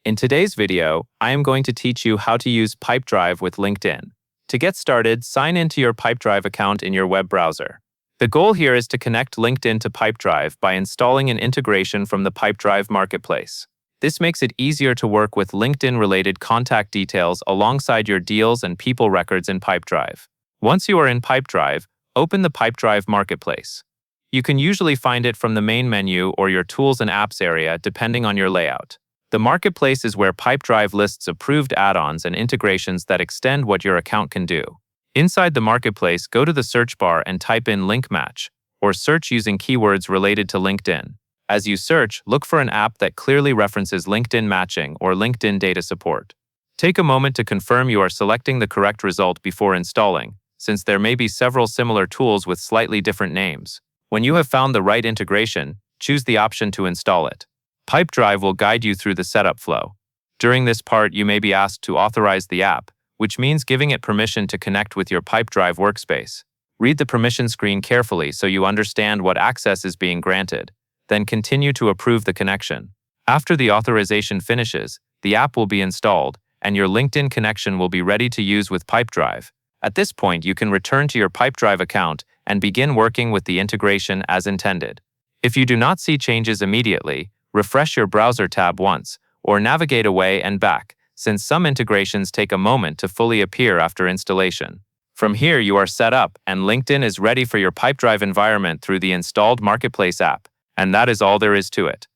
In today's video, I am going to teach you how to use Pipedrive with LinkedIn. To get started, sign into your Pipedrive account in your web browser. The goal here is to connect LinkedIn to Pipedrive by installing an integration from the Pipedrive marketplace. This makes it easier to work with LinkedIn-related contact details alongside your deals and people records in Pipedrive. Once you are in Pipedrive, open the Pipedrive marketplace. You can usually find it from the main menu or your Tools and Apps area depending on your layout. The marketplace is where Pipedrive lists approved add-ons and integrations that extend what your account can do. Inside the marketplace, go to the search bar and type in Link Match, or search using keywords related to LinkedIn. As you search, look for an app that clearly references LinkedIn matching or LinkedIn data support. Take a moment to confirm you are selecting the correct result before installing, since there may be several similar tools with slightly different names. When you have found the right integration, choose the option to install it. Pipedrive will guide you through the setup flow. During this part, you may be asked to authorize the app, which means giving it permission to connect with your Pipedrive workspace. Read the permission screen carefully so you understand what access is being granted. Then continue to approve the connection. After the authorization finishes, the app will be installed, and your LinkedIn connection will be ready to use with Pipedrive. At this point, you can return to your Pipedrive account and begin working with the integration as intended. If you do not see changes immediately, refresh your browser tab once, or navigate away and back, since some integrations take a moment to fully appear after installation. From here, you are set up, and LinkedIn is ready for your Pipedrive environment through the installed Marketplace app. And that is all there is to it.